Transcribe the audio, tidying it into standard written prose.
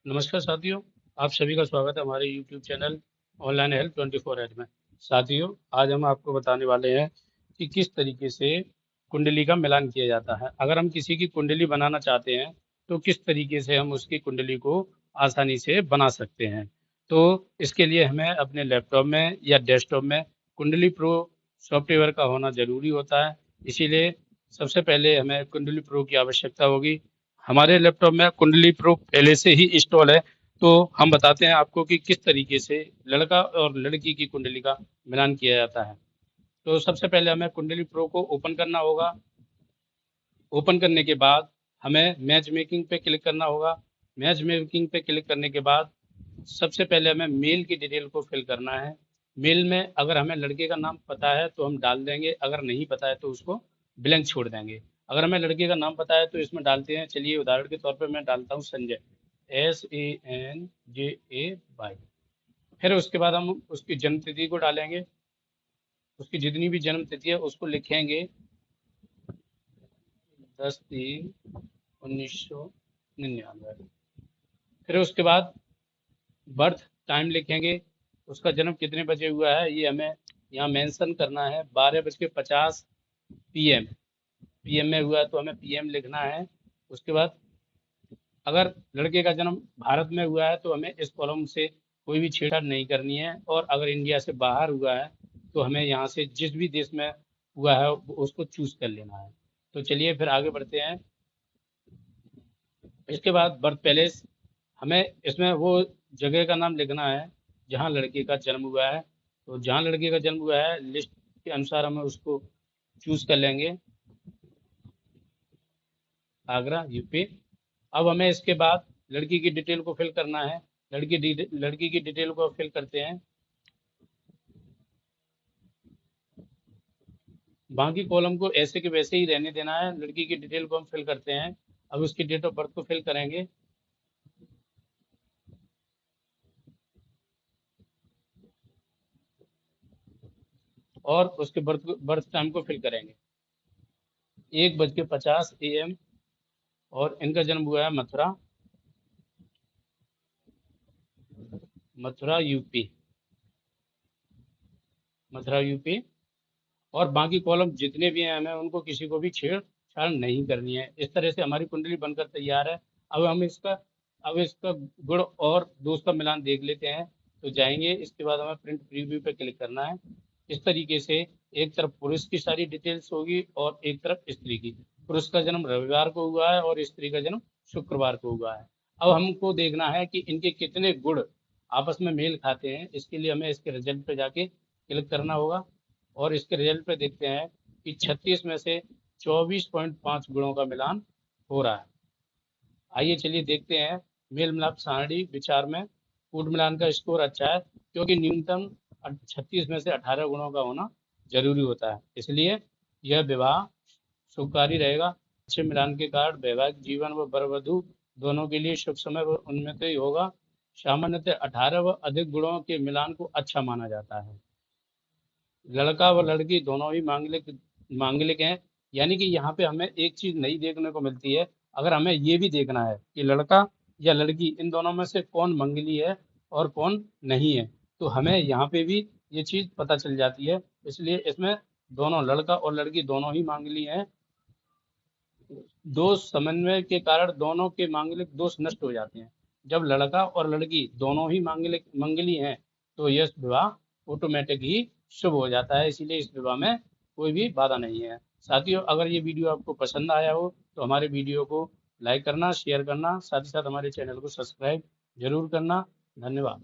नमस्कार साथियों। आप सभी का स्वागत है हमारे YouTube channel online help 24 age में। साथियों, आज हम आपको बताने वाले हैं कि किस तरीके से कुंडली का मिलान किया जाता है। अगर हम किसी की कुंडली बनाना चाहते हैं तो किस तरीके से हम उसकी कुंडली को आसानी से बना सकते हैं। तो इसके लिए हमें अपने लैपटॉप में या डेस्कटॉप में कुंडली प्रो सॉफ्टवेयर का होना जरूरी होता है। इसीलिए सबसे पहले हमें कुंडली प्रो की आवश्यकता होगी। हमारे लैपटॉप में कुंडली प्रो पहले से ही इंस्टॉल है, तो हम बताते हैं आपको कि किस तरीके से लड़का और लड़की की कुंडली का मिलान किया जाता है। तो सबसे पहले हमें कुंडली प्रो को ओपन करना होगा। ओपन करने के बाद हमें मैच मेकिंग पे क्लिक करना होगा। मैच मेकिंग पे क्लिक करने के बाद सबसे पहले हमें मेल की डिटेल को फिल करना है। मेल में अगर हमें लड़के का नाम पता है तो हम डाल देंगे, अगर नहीं पता है तो उसको ब्लैंक छोड़ देंगे। अगर हमें लड़के का नाम पता है तो इसमें डालते हैं। चलिए उदाहरण के तौर पर मैं डालता हूँ संजय, SANJAY। फिर उसके बाद हम उसकी जन्म तिथि को डालेंगे। उसकी जितनी भी जन्म तिथि है उसको लिखेंगे 10/3/1999। फिर उसके बाद बर्थ टाइम लिखेंगे। उसका जन्म कितने बजे हुआ है ये हमें यहाँ मेंशन करना है। 12:50 PM। PM में हुआ है तो हमें PM लिखना है। उसके बाद अगर लड़के का जन्म भारत में हुआ है तो हमें इस कॉलम से कोई भी छेड़छाड़ नहीं करनी है, और अगर इंडिया से बाहर हुआ है तो हमें यहाँ से जिस भी देश में हुआ है उसको चूज कर लेना है। तो चलिए फिर आगे बढ़ते हैं। इसके बाद बर्थ पैलेस, हमें इसमें वो जगह का नाम लिखना है जहाँ लड़के का जन्म हुआ है। तो जहाँ लड़के का जन्म हुआ है लिस्ट के अनुसार हमें उसको चूज कर लेंगे, आगरा, यूपी। अब हमें इसके बाद लड़की की डिटेल को फिल करना है। लड़की की डिटेल को फिल करते हैं। बाकी कॉलम को ऐसे के वैसे ही रहने देना है। लड़की की डिटेल को हम फिल करते हैं। अब उसकी डेट ऑफ बर्थ को फिल करेंगे और उसके बर्थ टाइम को फिल करेंगे। 1:50 AM। और इनका जन्म हुआ है मथुरा, मथुरा यूपी, मथुरा यूपी। और बाकी कॉलम जितने भी हैं हमें उनको किसी को भी छेड़छाड़ नहीं करनी है। इस तरह से हमारी कुंडली बनकर तैयार है। अब हम इसका अब इसका गुण और दोष का मिलान देख लेते हैं। तो जाएंगे, इसके बाद हमें प्रिंट प्रीव्यू पे क्लिक करना है। इस तरीके से एक तरफ पुरुष की सारी डिटेल्स होगी और एक तरफ स्त्री की। पुरुष का जन्म रविवार को हुआ है और स्त्री का जन्म शुक्रवार को हुआ है। अब हमको देखना है कि इनके कितने गुण आपस में मेल खाते हैं। इसके लिए हमें इसके रिजल्ट पे जाके क्लिक करना होगा और इसके रिजल्ट पे देखते हैं कि 36 में से 24.5 गुणों का मिलान हो रहा है। आइए चलिए देखते हैं। मेल मिलाप सारणी विचार में कूट मिलान का स्कोर अच्छा है, क्योंकि न्यूनतम 36 में से 18 गुणों का होना जरूरी होता है। इसलिए यह विवाह शुभकारी रहेगा। अच्छे मिलान के कारण वैवाहिक जीवन व वर वधु दोनों के लिए शुभ समय व उन्नति ही होगा। सामान्यतः 18 व अधिक गुणों के मिलान को अच्छा माना जाता है। लड़का व लड़की दोनों ही मांगलिक मांगलिक हैं। यानी कि यहाँ पे हमें एक चीज नई देखने को मिलती है। अगर हमें ये भी देखना है कि लड़का या लड़की इन दोनों में से कौन मंगली है और कौन नहीं है, तो हमें यहाँ पे भी ये चीज पता चल जाती है। इसलिए इसमें दोनों लड़का और लड़की दोनों ही मांगली हैं। दोष समन्वय के कारण दोनों के मांगलिक दोष नष्ट हो जाते हैं। जब लड़का और लड़की दोनों ही मांगलिक मंगली हैं तो यह विवाह ऑटोमेटिक ही शुभ हो जाता है। इसीलिए इस विवाह में कोई भी बाधा नहीं है। साथियों, अगर ये वीडियो आपको पसंद आया हो तो हमारे वीडियो को लाइक करना, शेयर करना, साथ ही साथ हमारे चैनल को सब्सक्राइब जरूर करना। धन्यवाद।